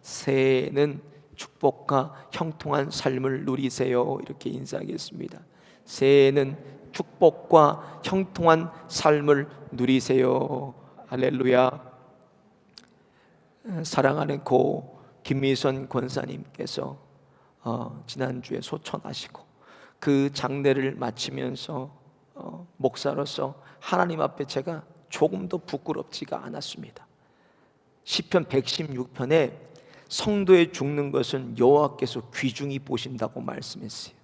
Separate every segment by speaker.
Speaker 1: 새해에는 축복과 형통한 삶을 누리세요. 이렇게 인사하겠습니다. 새해에는 축복과 형통한 삶을 누리세요. 할렐루야. 사랑하는 고 김미선 권사님께서 지난주에 소천하시고 그 장례를 마치면서 목사로서 하나님 앞에 제가 조금도 부끄럽지가 않았습니다. 시편 116편에 성도의 죽는 것은 여호와께서 귀중히 보신다고 말씀했어요.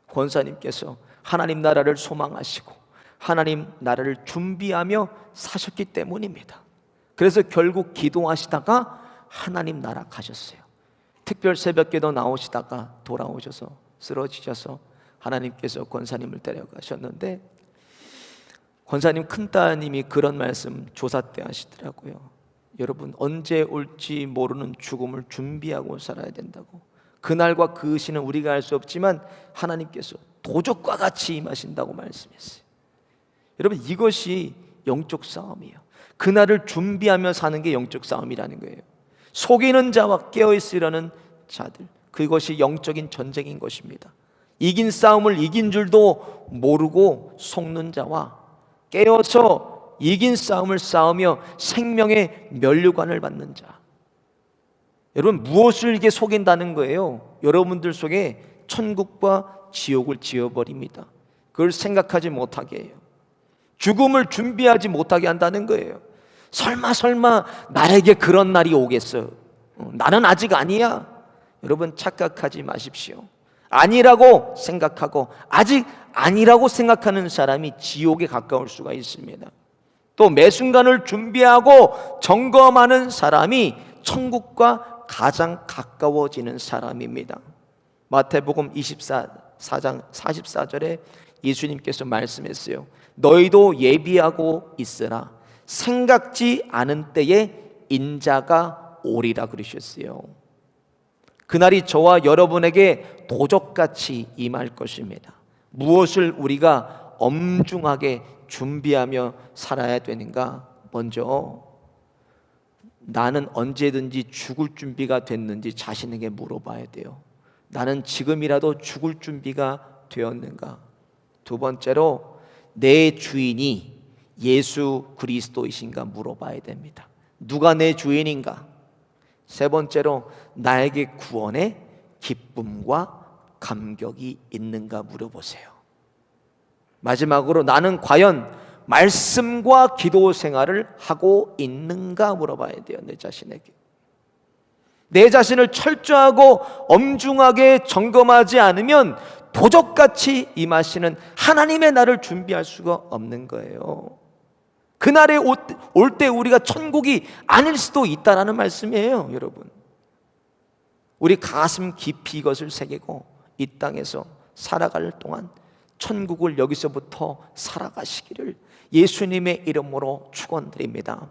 Speaker 1: 권사님께서 하나님 나라를 소망하시고 하나님 나라를 준비하며 사셨기 때문입니다. 그래서 결국 기도하시다가 하나님 나라 가셨어요. 특별 새벽기도 나오시다가 돌아오셔서 쓰러지셔서 하나님께서 권사님을 데려가셨는데, 권사님 큰따님이 그런 말씀 조사 때 하시더라고요. 여러분, 언제 올지 모르는 죽음을 준비하고 살아야 된다고. 그날과 그 시는 우리가 알 수 없지만 하나님께서 도적과 같이 임하신다고 말씀했어요. 여러분, 이것이 영적 싸움이에요. 그날을 준비하며 사는 게 영적 싸움이라는 거예요. 속이는 자와 깨어있으려는 자들, 그것이 영적인 전쟁인 것입니다. 이긴 싸움을 이긴 줄도 모르고 속는 자와 깨어서 이긴 싸움을 싸우며 생명의 면류관을 받는 자. 여러분, 무엇을 이게 속인다는 거예요? 여러분들 속에 천국과 지옥을 지어버립니다. 그걸 생각하지 못하게 해요. 죽음을 준비하지 못하게 한다는 거예요. 설마 나에게 그런 날이 오겠어? 나는 아직 아니야. 여러분, 착각하지 마십시오. 아니라고 생각하고 아직 아니라고 생각하는 사람이 지옥에 가까울 수가 있습니다. 또 매 순간을 준비하고 점검하는 사람이 천국과 가장 가까워지는 사람입니다. 마태복음 24장 44절에 예수님께서 말씀했어요. 너희도 예비하고 있으라. 생각지 않은 때에 인자가 오리라 그러셨어요. 그날이 저와 여러분에게 도적같이 임할 것입니다. 무엇을 우리가 엄중하게 준비하며 살아야 되는가? 먼저 나는 언제든지 죽을 준비가 됐는지 자신에게 물어봐야 돼요. 나는 지금이라도 죽을 준비가 되었는가? 두 번째로 내 주인이 예수 그리스도이신가 물어봐야 됩니다. 누가 내 주인인가? 세 번째로 나에게 구원의 기쁨과 감격이 있는가 물어보세요. 마지막으로 나는 과연 말씀과 기도 생활을 하고 있는가 물어봐야 돼요. 내 자신에게. 내 자신을 철저하고 엄중하게 점검하지 않으면 도적같이 임하시는 하나님의 날을 준비할 수가 없는 거예요. 그날에 올 때 우리가 천국이 아닐 수도 있다라는 말씀이에요. 여러분, 우리 가슴 깊이 이것을 새기고 이 땅에서 살아갈 동안 천국을 여기서부터 살아가시기를 예수님의 이름으로 축원드립니다.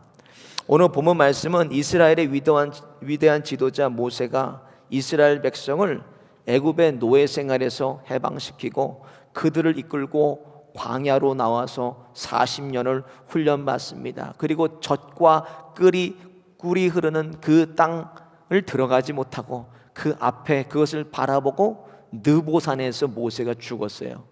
Speaker 1: 오늘 본문 말씀은 이스라엘의 위대한 지도자 모세가 이스라엘 백성을 애굽의 노예 생활에서 해방시키고 그들을 이끌고 광야로 나와서 40년을 훈련받습니다. 그리고 젖과 꿀이 흐르는 그 땅을 들어가지 못하고 그 앞에 그것을 바라보고 느보산에서 모세가 죽었어요.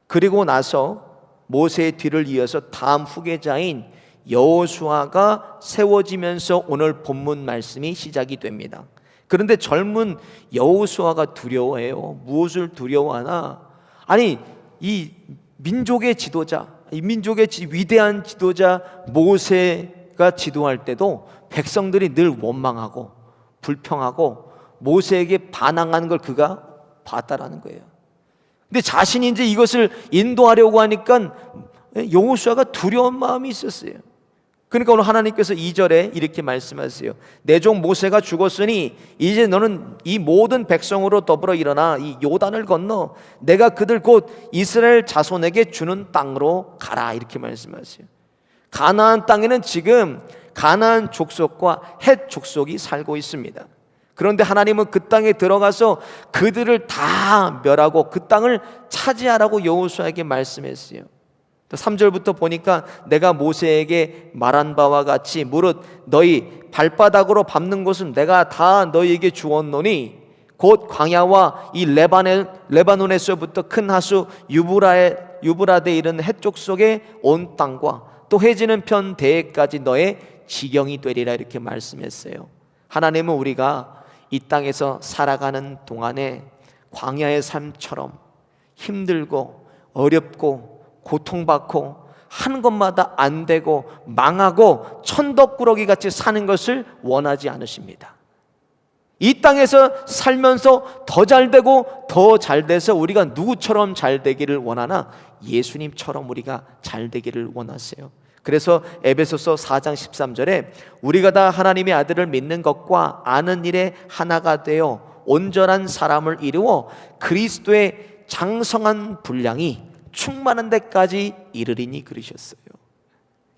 Speaker 1: 그리고 나서 모세의 뒤를 이어서 다음 후계자인 여호수아가 세워지면서 오늘 본문 말씀이 시작이 됩니다. 그런데 젊은 여호수아가 두려워해요. 무엇을 두려워하나? 아니, 이 민족의 지도자, 이 민족의 위대한 지도자 모세가 지도할 때도 백성들이 늘 원망하고 불평하고 모세에게 반항하는 걸 그가 봤다라는 거예요. 근데 자신이 이제 이것을 인도하려고 하니까 여호수아가 두려운 마음이 있었어요. 그러니까 오늘 하나님께서 2절에 이렇게 말씀하세요. 내 종 모세가 죽었으니 이제 너는 이 모든 백성으로 더불어 일어나 이 요단을 건너 내가 그들 곧 이스라엘 자손에게 주는 땅으로 가라, 이렇게 말씀하세요. 가나안 땅에는 지금 가나안 족속과 헷 족속이 살고 있습니다. 그런데 하나님은 그 땅에 들어가서 그들을 다 멸하고 그 땅을 차지하라고 여호수아에게 말씀했어요. 또 3절부터 보니까 내가 모세에게 말한 바와 같이 무릇 너희 발바닥으로 밟는 곳은 내가 다 너희에게 주었노니 곧 광야와 이 레바논에서부터 큰 하수 유브라데 이르는 해쪽 속의 온 땅과 또 해지는 편 대해까지 너의 지경이 되리라 이렇게 말씀했어요. 하나님은 우리가 이 땅에서 살아가는 동안에 광야의 삶처럼 힘들고 어렵고 고통받고 하는 것마다 안 되고 망하고 천덕꾸러기 같이 사는 것을 원하지 않으십니다. 이 땅에서 살면서 더 잘되고 더 잘돼서 우리가 누구처럼 잘되기를 원하나 예수님처럼 우리가 잘되기를 원하세요. 그래서 에베소서 4장 13절에 우리가 다 하나님의 아들을 믿는 것과 아는 일에 하나가 되어 온전한 사람을 이루어 그리스도의 장성한 분량이 충만한 데까지 이르리니 그러셨어요.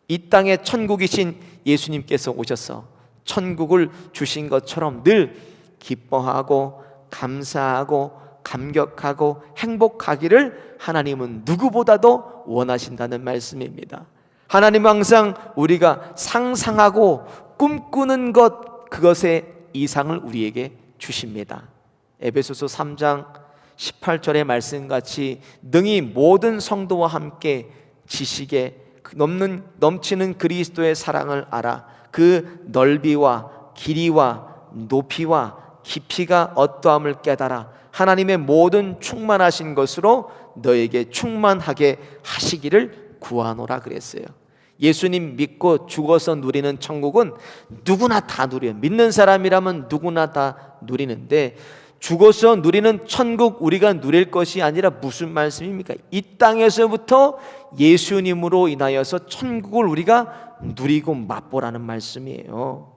Speaker 1: 이 땅에 천국이신 예수님께서 오셔서 천국을 주신 것처럼 늘 기뻐하고 감사하고 감격하고 행복하기를 하나님은 누구보다도 원하신다는 말씀입니다. 하나님은 항상 우리가 상상하고 꿈꾸는 것 그것의 이상을 우리에게 주십니다. 에베소서 3장 18절의 말씀같이 능히 모든 성도와 함께 지식에 넘치는 그리스도의 사랑을 알아 그 넓이와 길이와 높이와 깊이가 어떠함을 깨달아 하나님의 모든 충만하신 것으로 너에게 충만하게 하시기를 구하노라 그랬어요. 예수님 믿고 죽어서 누리는 천국은 누구나 다 누려요. 믿는 사람이라면 누구나 다 누리는데 죽어서 누리는 천국 우리가 누릴 것이 아니라 무슨 말씀입니까? 이 땅에서부터 예수님으로 인하여서 천국을 우리가 누리고 맛보라는 말씀이에요.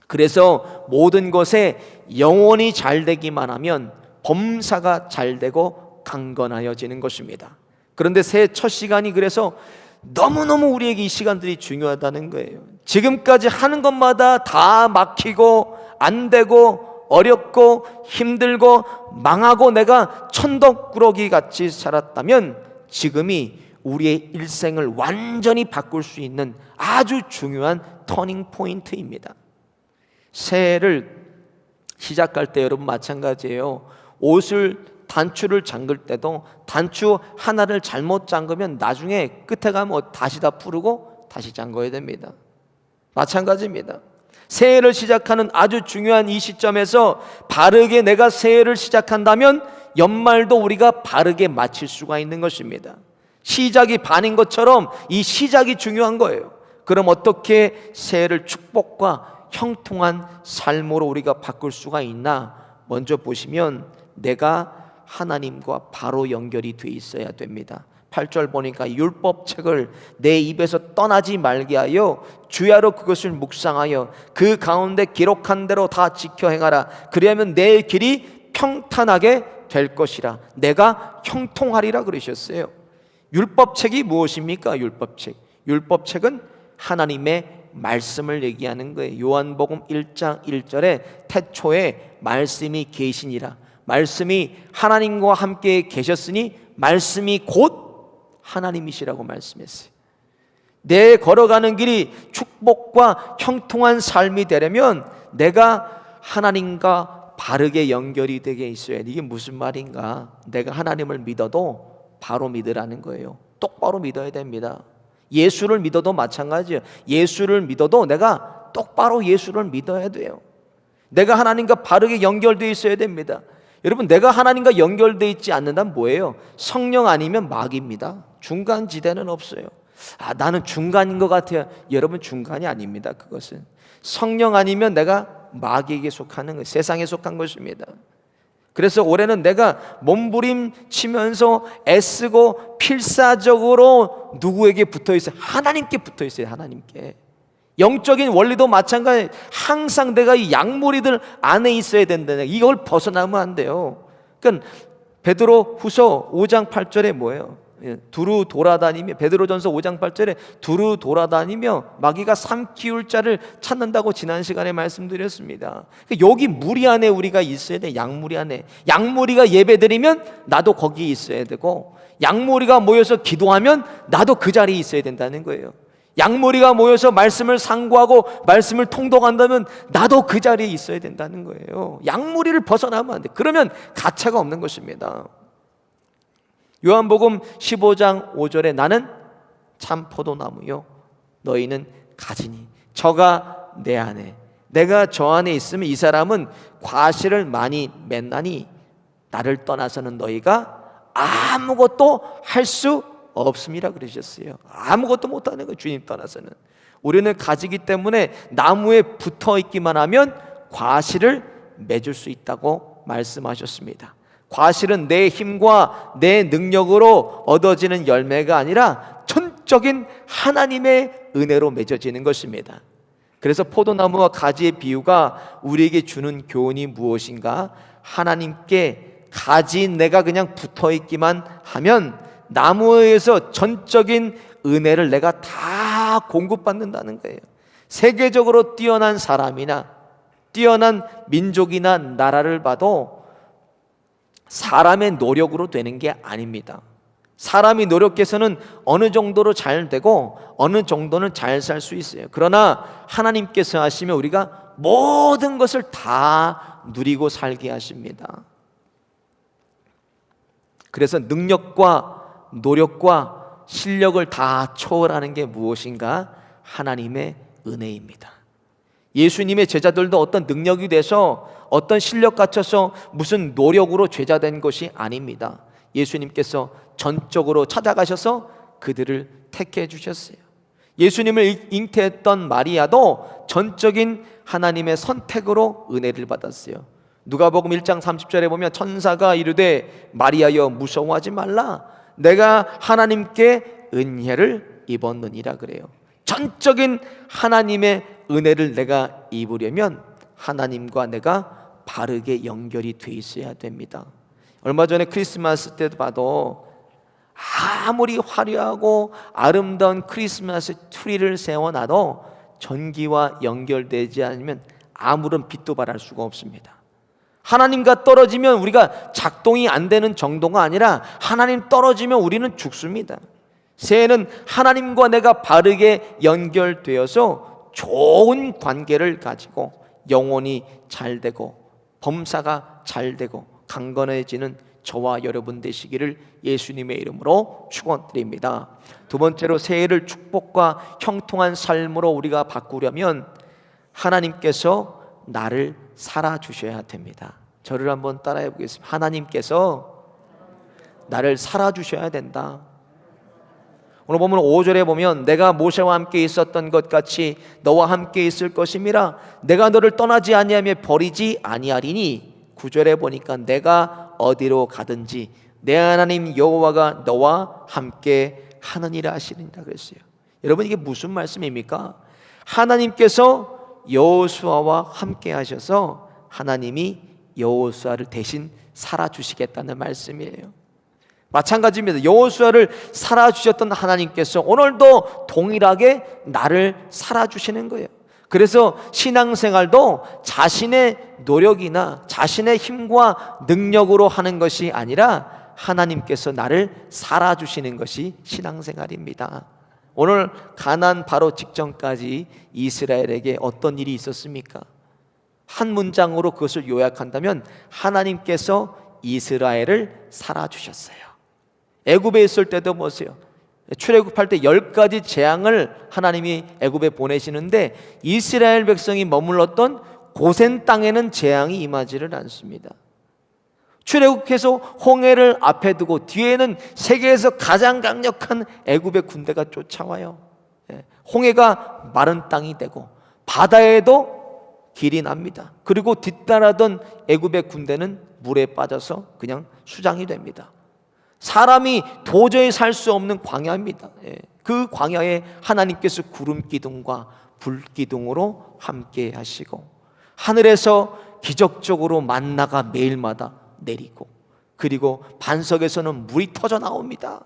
Speaker 1: 그래서 모든 것에 영원히 잘 되기만 하면 범사가 잘 되고 강건하여지는 것입니다. 그런데 새해 첫 시간이 그래서 너무너무 우리에게 이 시간들이 중요하다는 거예요. 지금까지 하는 것마다 다 막히고 안 되고 어렵고 힘들고 망하고 내가 천덕꾸러기 같이 살았다면 지금이 우리의 일생을 완전히 바꿀 수 있는 아주 중요한 터닝 포인트입니다. 새해를 시작할 때 여러분 마찬가지예요. 옷을 단추를 잠글 때도 단추 하나를 잘못 잠그면 나중에 끝에 가면 다시 다 풀고 다시 잠궈야 됩니다. 마찬가지입니다. 새해를 시작하는 아주 중요한 이 시점에서 바르게 내가 새해를 시작한다면 연말도 우리가 바르게 마칠 수가 있는 것입니다. 시작이 반인 것처럼 이 시작이 중요한 거예요. 그럼 어떻게 새해를 축복과 형통한 삶으로 우리가 바꿀 수가 있나? 먼저 보시면 내가 하나님과 바로 연결이 돼 있어야 됩니다. 8절 보니까 율법책을 내 입에서 떠나지 말게 하여 주야로 그것을 묵상하여 그 가운데 기록한 대로 다 지켜 행하라. 그리하면 내 길이 평탄하게 될 것이라. 내가 형통하리라 그러셨어요. 율법책이 무엇입니까? 율법책은 하나님의 말씀을 얘기하는 거예요. 요한복음 1장 1절에 태초에 말씀이 계시니라. 말씀이 하나님과 함께 계셨으니 말씀이 곧 하나님이시라고 말씀했어요. 내 걸어가는 길이 축복과 형통한 삶이 되려면 내가 하나님과 바르게 연결이 되게 있어야 돼. 이게 무슨 말인가? 내가 하나님을 믿어도 바로 믿으라는 거예요. 똑바로 믿어야 됩니다. 예수를 믿어도 마찬가지예요. 예수를 믿어도 내가 똑바로 예수를 믿어야 돼요. 내가 하나님과 바르게 연결되어 있어야 됩니다. 여러분, 내가 하나님과 연결되어 있지 않는다면 뭐예요? 성령 아니면 마귀입니다. 중간 지대는 없어요. 나는 중간인 것 같아요. 여러분, 중간이 아닙니다. 그것은 성령 아니면 내가 마귀에게 속하는 거예요. 세상에 속한 것입니다. 그래서 올해는 내가 몸부림치면서 애쓰고 필사적으로 누구에게 붙어 있어요? 하나님께 붙어 있어요. 하나님께. 영적인 원리도 마찬가지. 항상 내가 이 약무리들 안에 있어야 된다. 이걸 벗어나면 안 돼요. 그러니까 베드로후서 5장 8절에 뭐예요? 두루 돌아다니며, 베드로전서 5장 8절에 두루 돌아다니며 마귀가 삼키울 자를 찾는다고 지난 시간에 말씀드렸습니다. 여기 무리 안에 우리가 있어야 돼. 약무리 안에. 약무리가 예배드리면 나도 거기 있어야 되고, 양무리가 모여서 기도하면 나도 그 자리에 있어야 된다는 거예요. 양무리가 모여서 말씀을 상고하고 말씀을 통독한다면 나도 그 자리에 있어야 된다는 거예요. 양무리를 벗어나면 안 돼. 그러면 가차가 없는 것입니다. 요한복음 15장 5절에 나는 참 포도나무요 너희는 가지니 저가 내 안에 내가 저 안에 있으면 이 사람은 과실을 많이 맺나니 나를 떠나서는 너희가 아무것도 할 수 없음이라 그러셨어요. 아무것도 못하는 거예요. 주님 떠나서는. 우리는 가지기 때문에 나무에 붙어 있기만 하면 과실을 맺을 수 있다고 말씀하셨습니다. 과실은 내 힘과 내 능력으로 얻어지는 열매가 아니라 전적인 하나님의 은혜로 맺어지는 것입니다. 그래서 포도나무와 가지의 비유가 우리에게 주는 교훈이 무엇인가? 하나님께 가지 내가 그냥 붙어 있기만 하면 나무에 의해서 전적인 은혜를 내가 다 공급받는다는 거예요. 세계적으로 뛰어난 사람이나 뛰어난 민족이나 나라를 봐도 사람의 노력으로 되는 게 아닙니다. 사람이 노력해서는 어느 정도로 잘 되고 어느 정도는 잘 살 수 있어요. 그러나 하나님께서 하시면 우리가 모든 것을 다 누리고 살게 하십니다. 그래서 능력과 노력과 실력을 다 초월하는 게 무엇인가? 하나님의 은혜입니다. 예수님의 제자들도 어떤 능력이 돼서 어떤 실력 갖춰서 무슨 노력으로 제자된 것이 아닙니다. 예수님께서 전적으로 찾아가셔서 그들을 택해 주셨어요. 예수님을 잉태했던 마리아도 전적인 하나님의 선택으로 은혜를 받았어요. 누가복음 1장 30절에 보면 천사가 이르되 마리아여 무서워하지 말라 내가 하나님께 은혜를 입었느니라 그래요. 전적인 하나님의 은혜를 내가 입으려면 하나님과 내가 바르게 연결이 돼 있어야 됩니다. 얼마 전에 크리스마스 때도 봐도 아무리 화려하고 아름다운 크리스마스 트리를 세워놔도 전기와 연결되지 않으면 아무런 빛도 발할 수가 없습니다. 하나님과 떨어지면 우리가 작동이 안 되는 정도가 아니라 하나님 떨어지면 우리는 죽습니다. 새해는 하나님과 내가 바르게 연결되어서 좋은 관계를 가지고 영혼이 잘 되고 범사가 잘 되고 강건해지는 저와 여러분 되시기를 예수님의 이름으로 축원드립니다. 두 번째로 새해를 축복과 형통한 삶으로 우리가 바꾸려면 하나님께서 나를 살아주셔야 됩니다. 저를 한번 따라해 보겠습니다. 하나님께서 나를 살아주셔야 된다. 오늘 보면 5절에 보면 내가 모세와 함께 있었던 것 같이 너와 함께 있을 것임이라 내가 너를 떠나지 아니하며 버리지 아니하리니 9절에 보니까 내가 어디로 가든지 내 하나님 여호와가 너와 함께 하느니라 하시리라 그랬어요. 여러분 이게 무슨 말씀입니까? 하나님께서 여호수아와 함께 하셔서 하나님이 여호수아를 대신 살아주시겠다는 말씀이에요. 마찬가지입니다. 여호수아를 살아주셨던 하나님께서 오늘도 동일하게 나를 살아주시는 거예요. 그래서 신앙생활도 자신의 노력이나 자신의 힘과 능력으로 하는 것이 아니라 하나님께서 나를 살아주시는 것이 신앙생활입니다. 오늘 가나안 바로 직전까지 이스라엘에게 어떤 일이 있었습니까? 한 문장으로 그것을 요약한다면 하나님께서 이스라엘을 살아주셨어요. 애굽에 있을 때도 보세요. 출애굽할 때 10가지 재앙을 하나님이 애굽에 보내시는데 이스라엘 백성이 머물렀던 고센 땅에는 재앙이 임하지를 않습니다. 출애굽해서 홍해를 앞에 두고 뒤에는 세계에서 가장 강력한 애굽의 군대가 쫓아와요. 홍해가 마른 땅이 되고 바다에도 길이 납니다. 그리고 뒤따라던 애굽의 군대는 물에 빠져서 그냥 수장이 됩니다. 사람이 도저히 살 수 없는 광야입니다. 그 광야에 하나님께서 구름 기둥과 불 기둥으로 함께 하시고 하늘에서 기적적으로 만나가 매일마다 내리고 그리고 반석에서는 물이 터져 나옵니다.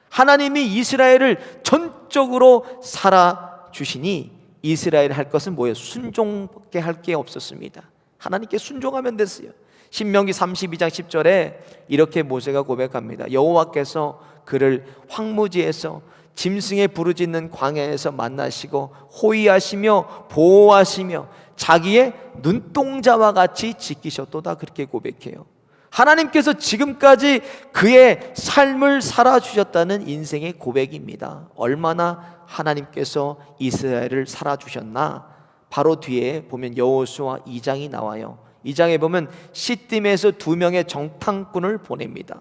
Speaker 1: 하나님이 이스라엘을 전적으로 살아주시니 이스라엘 할 것은 뭐예요? 순종밖에 할 게 없었습니다. 하나님께 순종하면 됐어요. 신명기 32장 10절에 이렇게 모세가 고백합니다. 여호와께서 그를 황무지에서 짐승의 부르짖는 광야에서 만나시고 호위하시며 보호하시며 자기의 눈동자와 같이 지키셨도다. 그렇게 고백해요. 하나님께서 지금까지 그의 삶을 살아주셨다는 인생의 고백입니다. 얼마나 하나님께서 이스라엘을 살아주셨나. 바로 뒤에 보면 여호수아 2장이 나와요. 2장에 보면 시딤에서 2명의 정탐꾼을 보냅니다.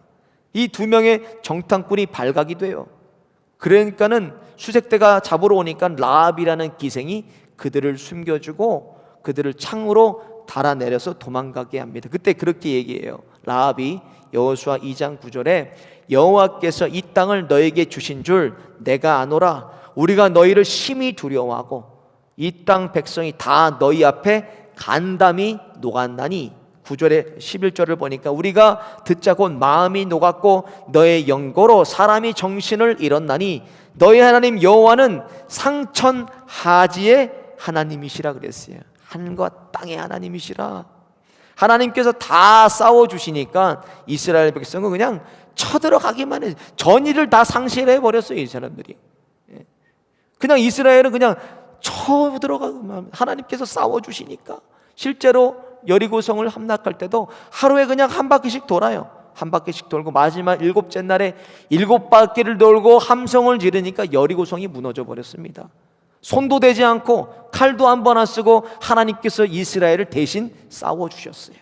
Speaker 1: 이 2명의 정탐꾼이 발각이 돼요. 그러니까는 수색대가 잡으러 오니까 라합이라는 기생이 그들을 숨겨주고 그들을 창으로 달아내려서 도망가게 합니다. 그때 그렇게 얘기해요. 라합이 여호수아 2장 9절에 여호와께서 이 땅을 너에게 주신 줄 내가 아노라. 우리가 너희를 심히 두려워하고 이 땅 백성이 다 너희 앞에 간담이 녹았나니. 9절에 11절을 보니까 우리가 듣자 곧 마음이 녹았고 너의 연고로 사람이 정신을 잃었나니 너희 하나님 여호와는 상천하지의 하나님이시라 그랬어요. 하늘과 땅의 하나님이시라. 하나님께서 다 싸워주시니까 이스라엘 백성은 그냥 쳐들어가기만 해. 전의를 다 상실해 버렸어요. 이 사람들이. 그냥 이스라엘은 그냥 쳐들어가기만. 하나님께서 싸워주시니까. 실제로 여리고성을 함락할 때도 하루에 그냥 한 바퀴씩 돌아요. 한 바퀴씩 돌고 마지막 7째 날에 7바퀴를 돌고 함성을 지르니까 여리고성이 무너져 버렸습니다. 손도 대지 않고 칼도 한 번 안 쓰고 하나님께서 이스라엘을 대신 싸워주셨어요.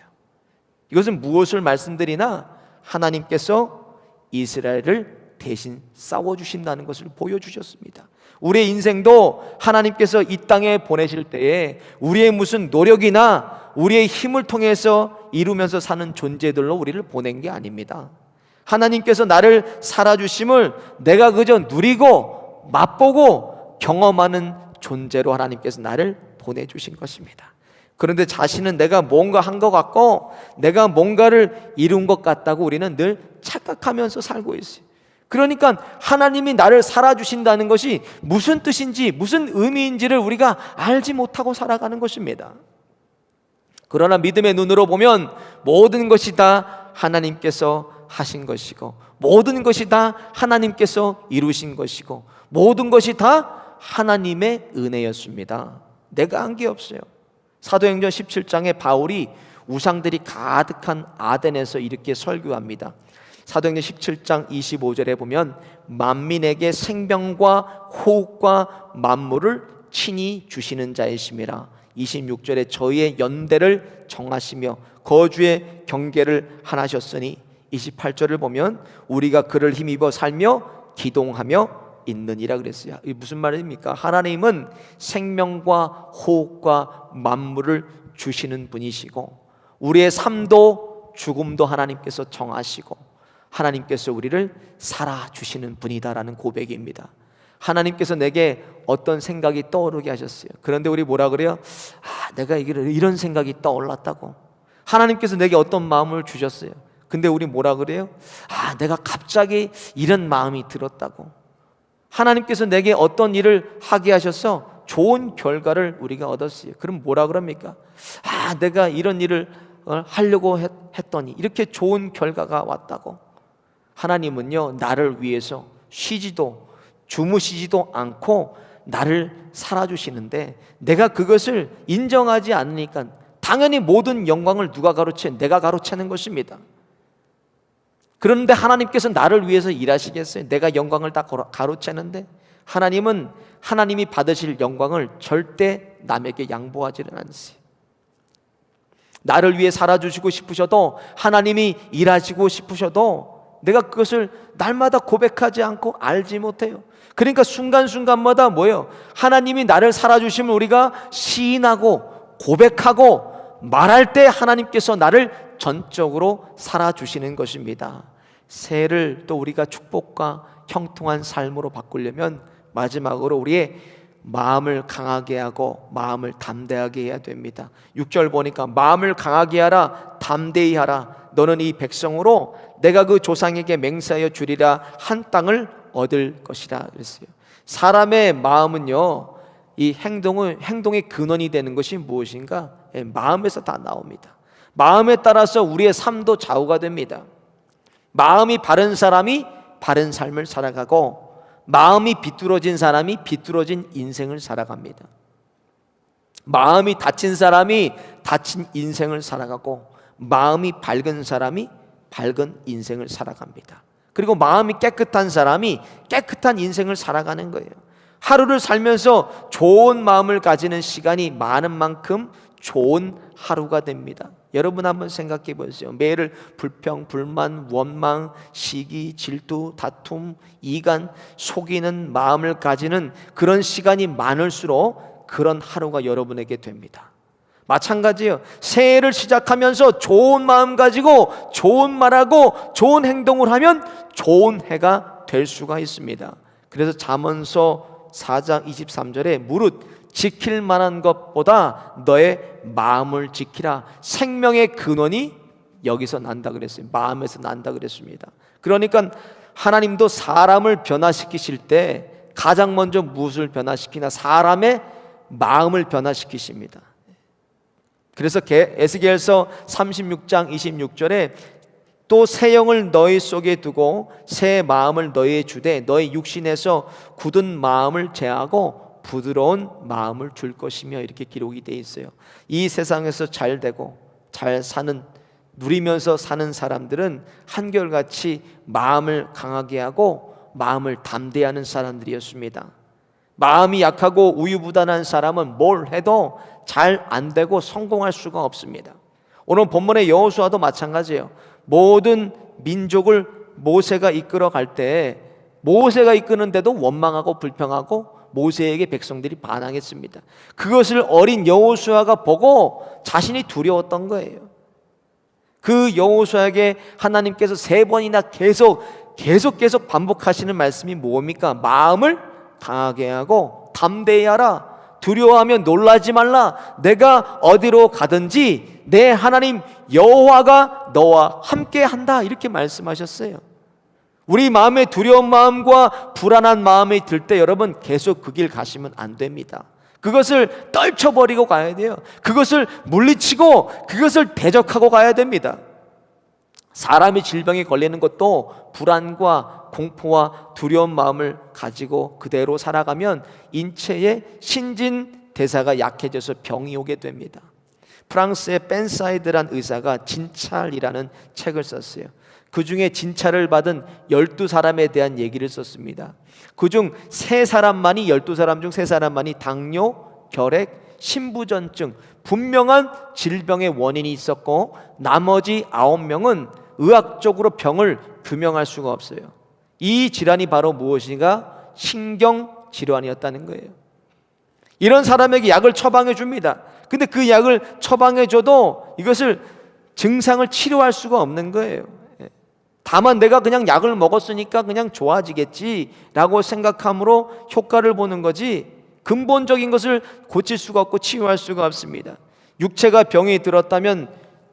Speaker 1: 이것은 무엇을 말씀드리나? 하나님께서 이스라엘을 대신 싸워주신다는 것을 보여주셨습니다. 우리의 인생도 하나님께서 이 땅에 보내실 때에 우리의 무슨 노력이나 우리의 힘을 통해서 이루면서 사는 존재들로 우리를 보낸 게 아닙니다. 하나님께서 나를 살아주심을 내가 그저 누리고 맛보고 경험하는 존재로 하나님께서 나를 보내주신 것입니다. 그런데 자신은 내가 뭔가 한 것 같고 내가 뭔가를 이룬 것 같다고 우리는 늘 착각하면서 살고 있어요. 그러니까 하나님이 나를 살아주신다는 것이 무슨 뜻인지 무슨 의미인지를 우리가 알지 못하고 살아가는 것입니다. 그러나 믿음의 눈으로 보면 모든 것이 다 하나님께서 하신 것이고 모든 것이 다 하나님께서 이루신 것이고 모든 것이 다 하나님의 은혜였습니다. 내가 한 게 없어요. 사도행전 17장에 바울이 우상들이 가득한 아덴에서 이렇게 설교합니다. 사도행전 17장 25절에 보면 만민에게 생명과 호흡과 만물을 친히 주시는 자이심이라. 26절에 저희의 연대를 정하시며 거주의 경계를 하나셨으니 28절을 보면 우리가 그를 힘입어 살며 기동하며 있느니라 그랬어요. 이게 무슨 말입니까? 하나님은 생명과 호흡과 만물을 주시는 분이시고 우리의 삶도 죽음도 하나님께서 정하시고 하나님께서 우리를 살아주시는 분이다라는 고백입니다. 하나님께서 내게 어떤 생각이 떠오르게 하셨어요. 그런데 우리 뭐라 그래요? 내가 이런 생각이 떠올랐다고. 하나님께서 내게 어떤 마음을 주셨어요. 근데 우리 뭐라 그래요? 내가 갑자기 이런 마음이 들었다고. 하나님께서 내게 어떤 일을 하게 하셔서 좋은 결과를 우리가 얻었어요. 그럼 뭐라 그럽니까? 내가 이런 일을 하려고 했더니 이렇게 좋은 결과가 왔다고. 하나님은요 나를 위해서 쉬지도 주무시지도 않고 나를 살아주시는데 내가 그것을 인정하지 않으니까 당연히 모든 영광을 누가 가로채? 내가 가로채는 것입니다. 그런데 하나님께서 나를 위해서 일하시겠어요? 내가 영광을 다 가로채는데 하나님은 하나님이 받으실 영광을 절대 남에게 양보하지는 않으세요. 나를 위해 살아주시고 싶으셔도 하나님이 일하시고 싶으셔도 내가 그것을 날마다 고백하지 않고 알지 못해요. 그러니까 순간순간마다 뭐예요? 하나님이 나를 살아주시면 우리가 시인하고 고백하고 말할 때 하나님께서 나를 전적으로 살아주시는 것입니다. 새해를 또 우리가 축복과 형통한 삶으로 바꾸려면 마지막으로 우리의 마음을 강하게 하고 마음을 담대하게 해야 됩니다. 6절 보니까 마음을 강하게 하라 담대히 하라 너는 이 백성으로 내가 그 조상에게 맹세하여 주리라 한 땅을 얻을 것이라 그랬어요. 사람의 마음은요 이 행동의 근원이 되는 것이 무엇인가? 마음에서 다 나옵니다. 마음에 따라서 우리의 삶도 좌우가 됩니다. 마음이 바른 사람이 바른 삶을 살아가고, 마음이 비뚤어진 사람이 비뚤어진 인생을 살아갑니다. 마음이 닫힌 사람이 닫힌 인생을 살아가고, 마음이 밝은 사람이 밝은 인생을 살아갑니다. 그리고 마음이 깨끗한 사람이 깨끗한 인생을 살아가는 거예요. 하루를 살면서 좋은 마음을 가지는 시간이 많은 만큼 좋은 하루가 됩니다. 여러분 한번 생각해 보세요. 매일 불평, 불만, 원망, 시기, 질투, 다툼, 이간, 속이는 마음을 가지는 그런 시간이 많을수록 그런 하루가 여러분에게 됩니다. 마찬가지예요. 새해를 시작하면서 좋은 마음 가지고 좋은 말하고 좋은 행동을 하면 좋은 해가 될 수가 있습니다. 그래서 잠언서 4장 23절에 무릇 지킬 만한 것보다 너의 마음을 지키라. 생명의 근원이 여기서 난다 그랬어요. 마음에서 난다 그랬습니다. 그러니까 하나님도 사람을 변화시키실 때 가장 먼저 무엇을 변화시키나? 사람의 마음을 변화시키십니다. 그래서 에스겔서 36장 26절에 또 새 영을 너희 속에 두고 새 마음을 너희에 주되 너희 육신에서 굳은 마음을 제하고 부드러운 마음을 줄 것이며, 이렇게 기록이 되어 있어요. 이 세상에서 잘 되고 잘 사는, 누리면서 사는 사람들은 한결같이 마음을 강하게 하고 마음을 담대하는 사람들이었습니다. 마음이 약하고 우유부단한 사람은 뭘 해도 잘 안 되고 성공할 수가 없습니다. 오늘 본문의 여호수아도 마찬가지예요. 모든 민족을 모세가 이끌어 갈 때 모세가 이끄는데도 원망하고 불평하고 모세에게 백성들이 반항했습니다. 그것을 어린 여호수아가 보고 자신이 두려웠던 거예요. 그 여호수아에게 하나님께서 3번이나 계속 반복하시는 말씀이 뭡니까? 마음을 강하게 하고 담대히 하라. 두려워하면 놀라지 말라. 내가 어디로 가든지 내 하나님 여호와가 너와 함께 한다. 이렇게 말씀하셨어요. 우리 마음에 두려운 마음과 불안한 마음이 들 때 여러분 계속 그 길 가시면 안 됩니다. 그것을 떨쳐버리고 가야 돼요. 그것을 물리치고 그것을 대적하고 가야 됩니다. 사람이 질병에 걸리는 것도 불안과 공포와 두려운 마음을 가지고 그대로 살아가면 인체의 신진대사가 약해져서 병이 오게 됩니다. 프랑스의 벤사이드란 의사가 진찰이라는 책을 썼어요. 그 중에 진찰을 받은 12사람에 대한 얘기를 썼습니다. 그중 3사람만이 12사람 중 3사람만이 당뇨, 결핵, 신부전증, 분명한 질병의 원인이 있었고 나머지 9명은 의학적으로 병을 규명할 수가 없어요. 이 질환이 바로 무엇인가? 신경질환이었다는 거예요. 이런 사람에게 약을 처방해 줍니다. 근데 그 약을 처방해 줘도 이것을 증상을 치료할 수가 없는 거예요. 다만 내가 그냥 약을 먹었으니까 그냥 좋아지겠지라고 생각함으로 효과를 보는 거지 근본적인 것을 고칠 수가 없고 치유할 수가 없습니다. 육체가 병이 들었다면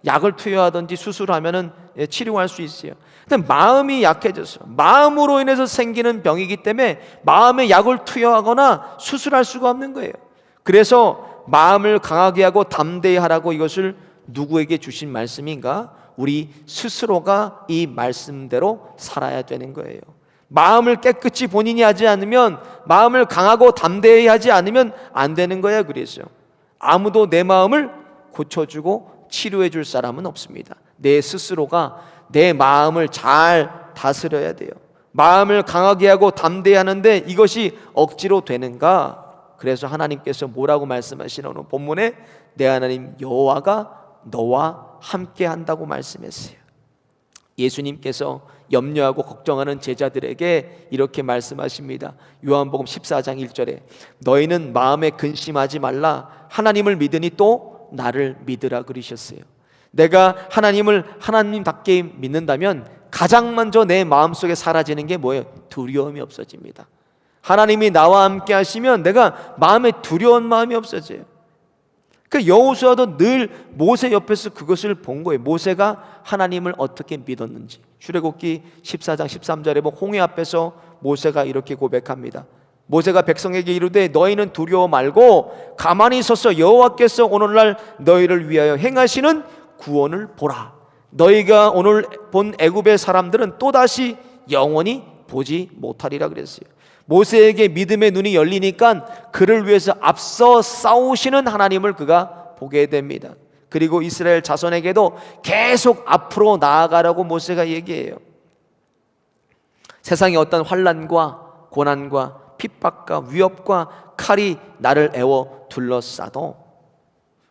Speaker 1: 약을 투여하든지 수술하면은 치료할 수 있어요. 근데 마음이 약해져서 마음으로 인해서 생기는 병이기 때문에 마음에 약을 투여하거나 수술할 수가 없는 거예요. 그래서 마음을 강하게 하고 담대히 하라고 이것을 누구에게 주신 말씀인가? 우리 스스로가 이 말씀대로 살아야 되는 거예요. 마음을 깨끗이 본인이 하지 않으면, 마음을 강하고 담대히 하지 않으면 안 되는 거야. 그래서 아무도 내 마음을 고쳐주고 치료해 줄 사람은 없습니다. 내 스스로가 내 마음을 잘 다스려야 돼요. 마음을 강하게 하고 담대히 하는데 이것이 억지로 되는가? 그래서 하나님께서 뭐라고 말씀하시는 오늘 본문에 내 하나님 여호와가 너와 함께 한다고 말씀했어요. 예수님께서 염려하고 걱정하는 제자들에게 이렇게 말씀하십니다. 요한복음 14장 1절에 너희는 마음에 근심하지 말라. 하나님을 믿으니 또 나를 믿으라 그러셨어요. 내가 하나님을 하나님답게 믿는다면 가장 먼저 내 마음속에 사라지는 게 뭐예요? 두려움이 없어집니다. 하나님이 나와 함께 하시면 내가 마음에 두려운 마음이 없어져요. 그 여호수아도 늘 모세 옆에서 그것을 본 거예요. 모세가 하나님을 어떻게 믿었는지. 출애굽기 14장 13절에 보면 홍해 앞에서 모세가 이렇게 고백합니다. 모세가 백성에게 이르되 너희는 두려워 말고 가만히 서서 여호와께서 오늘날 너희를 위하여 행하시는 구원을 보라. 너희가 오늘 본 애굽의 사람들은 또다시 영원히 보지 못하리라 그랬어요. 모세에게 믿음의 눈이 열리니까 그를 위해서 앞서 싸우시는 하나님을 그가 보게 됩니다. 그리고 이스라엘 자손에게도 계속 앞으로 나아가라고 모세가 얘기해요. 세상의 어떤 환난과 고난과 핍박과 위협과 칼이 나를 애워 둘러싸도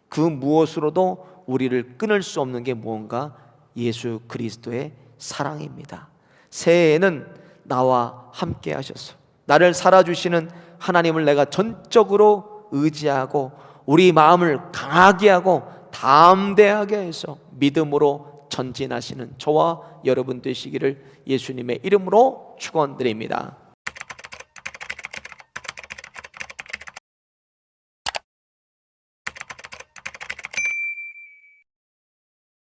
Speaker 1: 그 무엇으로도 우리를 끊을 수 없는 게 무언가? 예수 그리스도의 사랑입니다. 새해에는 나와 함께 하셔서 나를 살아주시는 하나님을 내가 전적으로 의지하고 우리 마음을 강하게 하고 담대하게 해서 믿음으로 전진하시는 저와 여러분 되시기를 예수님의 이름으로 축원드립니다.